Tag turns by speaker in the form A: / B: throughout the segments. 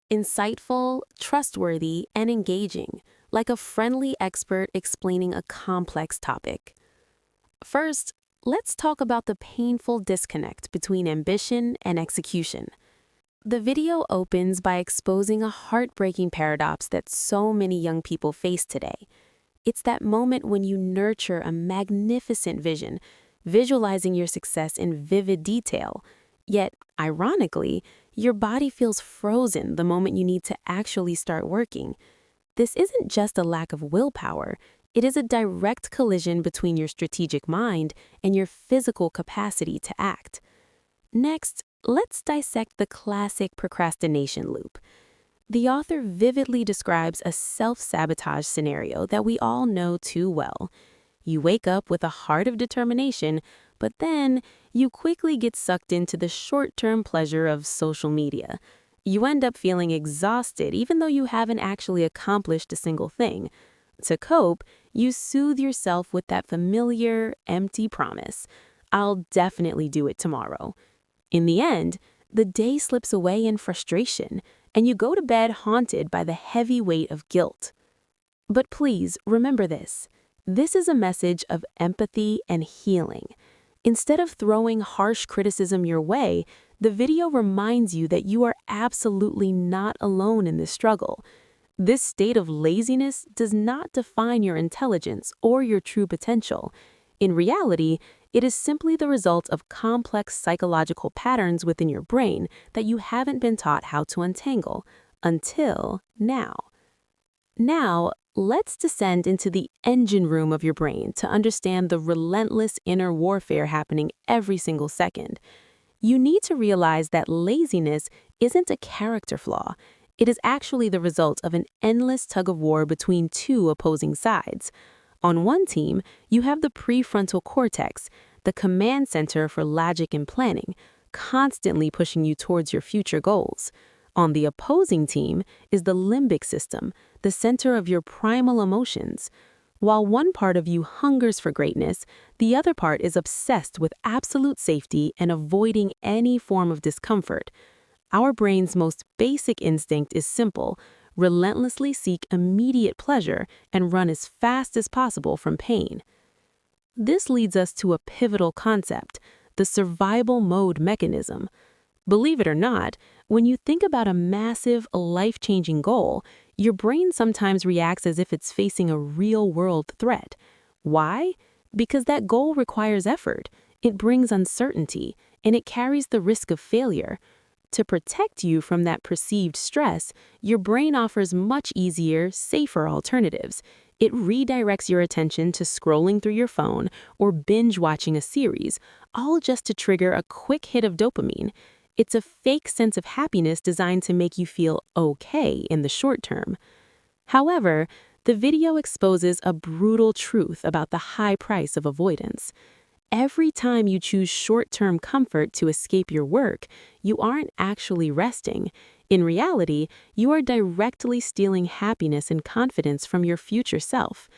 A: Insightful, trustworthy, and engaging, like a friendly expert explaining a complex topic. First, let's talk about the painful disconnect between ambition and execution. The video opens by exposing a heartbreaking paradox that so many young people face today. It's that moment when you nurture a magnificent vision, visualizing your success in vivid detail. Yet, ironically, your body feels frozen the moment you need to actually start working. This isn't just a lack of willpower, it is a direct collision between your strategic mind and your physical capacity to act. Next, let's dissect the classic procrastination loop. The author vividly describes a self-sabotage scenario that we all know too well. You wake up with a heart of determination, but then you quickly get sucked into the short-term pleasure of social media. You end up feeling exhausted even though you haven't actually accomplished a single thing. To cope, you soothe yourself with that familiar, empty promise, "I'll definitely do it tomorrow." In the end, the day slips away in frustration, and you go to bed haunted by the heavy weight of guilt. But please remember this. This is a message of empathy and healing. Instead of throwing harsh criticism your way, the video reminds you that you are absolutely not alone in this struggle. This state of laziness does not define your intelligence or your true potential. In reality, it is simply the result of complex psychological patterns within your brain that you haven't been taught how to untangle until now. Now, let's descend into the engine room of your brain to understand the relentless inner warfare happening every single second. You need to realize that laziness isn't a character flaw. It is actually the result of an endless tug-of-war between two opposing sides. On one team, you have the prefrontal cortex, the command center for logic and planning, constantly pushing you towards your future goals. On the opposing team is the limbic system, the center of your primal emotions. While one part of you hungers for greatness, the other part is obsessed with absolute safety and avoiding any form of discomfort. Our brain's most basic instinct is simple: relentlessly seek immediate pleasure and run as fast as possible from pain. This leads us to a pivotal concept, the survival mode mechanism. Believe it or not, when you think about a massive, life-changing goal, your brain sometimes reacts as if it's facing a real-world threat. Why? Because that goal requires effort, it brings uncertainty, and it carries the risk of failure. To protect you from that perceived stress, your brain offers much easier, safer alternatives. It redirects your attention to scrolling through your phone or binge-watching a series, all just to trigger a quick hit of dopamine. It's a fake sense of happiness designed to make you feel okay in the short term. However, the video exposes a brutal truth about the high price of avoidance. Every time you choose short-term comfort to escape your work, you aren't actually resting. In reality, you are directly stealing happiness and confidence from your future self.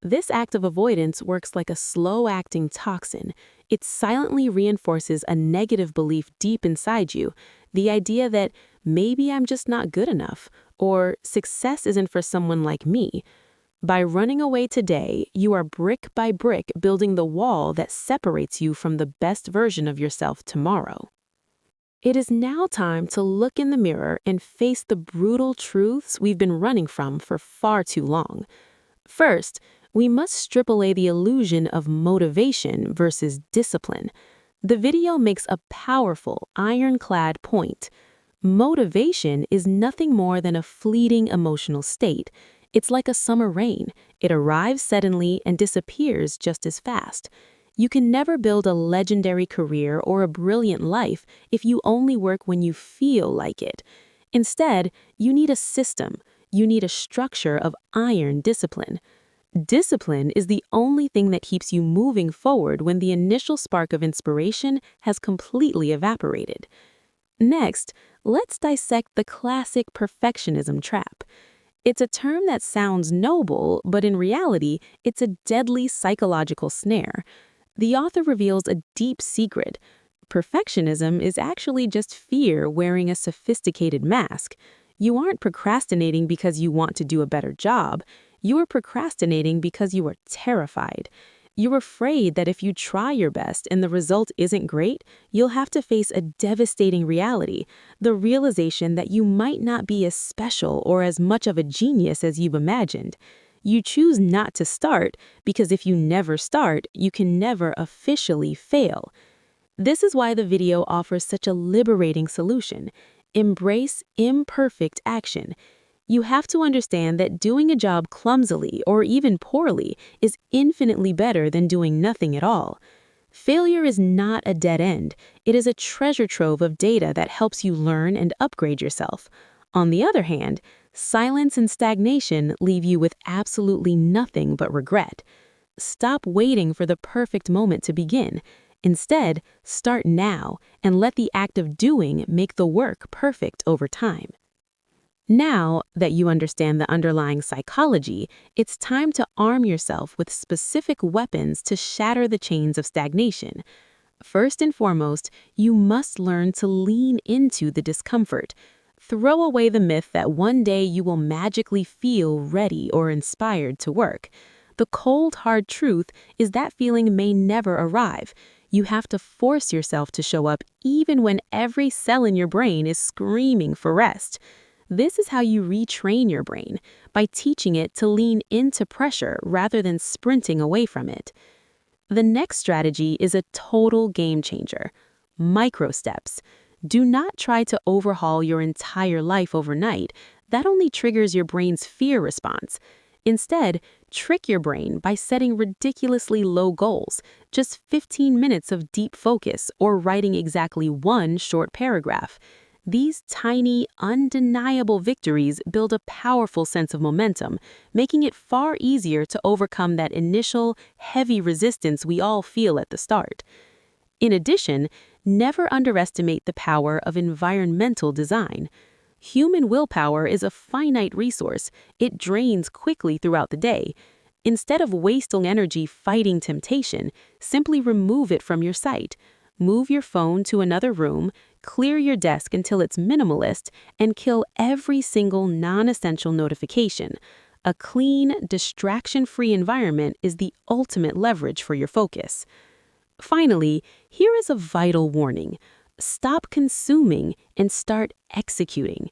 A: This act of avoidance works like a slow-acting toxin. It silently reinforces a negative belief deep inside you, the idea that maybe I'm just not good enough, or success isn't for someone like me. By running away today, you are brick by brick building the wall that separates you from the best version of yourself tomorrow. It is now time to look in the mirror and face the brutal truths we've been running from for far too long. First, we must strip away the illusion of motivation versus discipline. The video makes a powerful, ironclad point. Motivation is nothing more than a fleeting emotional state. It's like a summer rain. It arrives suddenly and disappears just as fast. You can never build a legendary career or a brilliant life if you only work when you feel like it. Instead, you need a system. You need a structure of iron discipline. Discipline is the only thing that keeps you moving forward when the initial spark of inspiration has completely evaporated. Next, let's dissect the classic perfectionism trap. It's a term that sounds noble, but in reality, it's a deadly psychological snare. The author reveals a deep secret. Perfectionism is actually just fear wearing a sophisticated mask. You aren't procrastinating because you want to do a better job. You are procrastinating because you are terrified. You're afraid that if you try your best and the result isn't great, you'll have to face a devastating reality, the realization that you might not be as special or as much of a genius as you've imagined. You choose not to start because if you never start, you can never officially fail. This is why the video offers such a liberating solution. Embrace imperfect action. You have to understand that doing a job clumsily or even poorly is infinitely better than doing nothing at all. Failure is not a dead end. It is a treasure trove of data that helps you learn and upgrade yourself. On the other hand, silence and stagnation leave you with absolutely nothing but regret. Stop waiting for the perfect moment to begin. Instead, start now and let the act of doing make the work perfect over time. Now that you understand the underlying psychology, it's time to arm yourself with specific weapons to shatter the chains of stagnation. First and foremost, you must learn to lean into the discomfort. Throw away the myth that one day you will magically feel ready or inspired to work. The cold, hard truth is that feeling may never arrive. You have to force yourself to show up even when every cell in your brain is screaming for rest. This is how you retrain your brain, by teaching it to lean into pressure rather than sprinting away from it. The next strategy is a total game changer. Micro steps. Do not try to overhaul your entire life overnight. That only triggers your brain's fear response. Instead, trick your brain by setting ridiculously low goals, just 15 minutes of deep focus or writing exactly one short paragraph. These tiny, undeniable victories build a powerful sense of momentum, making it far easier to overcome that initial, heavy resistance we all feel at the start. In addition, never underestimate the power of environmental design. Human willpower is a finite resource. It drains quickly throughout the day. Instead of wasting energy fighting temptation, simply remove it from your sight. Move your phone to another room, clear your desk until it's minimalist, and kill every single non-essential notification. A clean, distraction-free environment is the ultimate leverage for your focus. Finally, here is a vital warning. Stop consuming and start executing.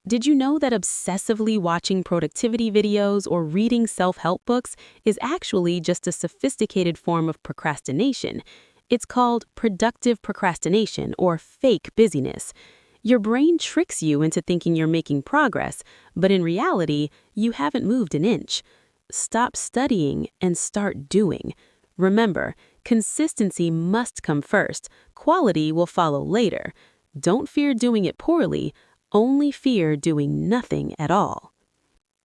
A: Did you know that obsessively watching productivity videos or reading self-help books is actually just a sophisticated form of procrastination? It's called productive procrastination or fake busyness. Your brain tricks you into thinking you're making progress, but in reality, you haven't moved an inch. Stop studying and start doing. Remember, consistency must come first. Quality will follow later. Don't fear doing it poorly, only fear doing nothing at all.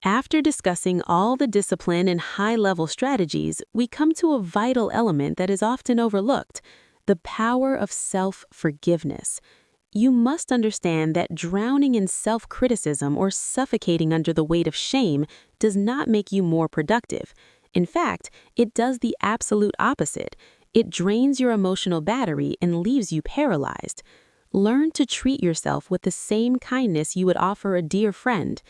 A: After discussing all the discipline and high-level strategies, we come to a vital element that is often overlooked: the power of self-forgiveness. You must understand that drowning in self-criticism or suffocating under the weight of shame does not make you more productive. In fact, it does the absolute opposite. It drains your emotional battery and leaves you paralyzed. Learn to treat yourself with the same kindness you would offer a dear friend.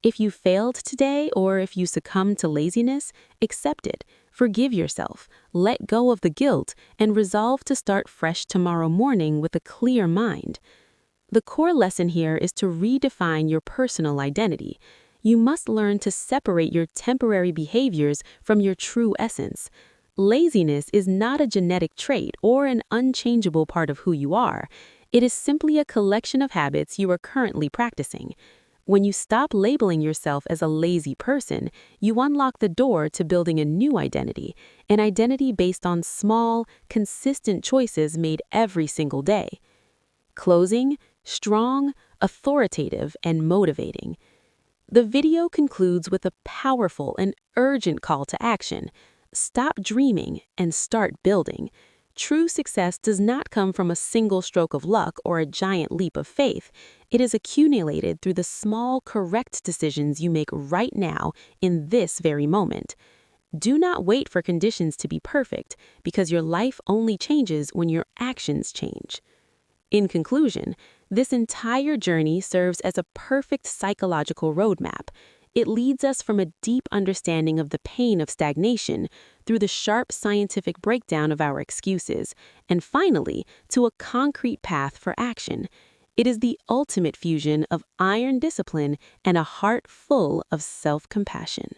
A: If you failed today or if you succumbed to laziness, accept it. Forgive yourself, let go of the guilt, and resolve to start fresh tomorrow morning with a clear mind. The core lesson here is to redefine your personal identity. You must learn to separate your temporary behaviors from your true essence. Laziness is not a genetic trait or an unchangeable part of who you are. It is simply a collection of habits you are currently practicing. When you stop labeling yourself as a lazy person, you unlock the door to building a new identity, an identity based on small, consistent choices made every single day. Closing, strong, authoritative, and motivating. The video concludes with a powerful and urgent call to action. Stop dreaming and start building. True success does not come from a single stroke of luck or a giant leap of faith. It is accumulated through the small, correct decisions you make right now in this very moment. Do not wait for conditions to be perfect, because your life only changes when your actions change. In conclusion, This entire journey serves as a perfect psychological roadmap. It leads us from a deep understanding of the pain of stagnation through the sharp scientific breakdown of our excuses, and finally, to a concrete path for action. It is the ultimate fusion of iron discipline and a heart full of self-compassion.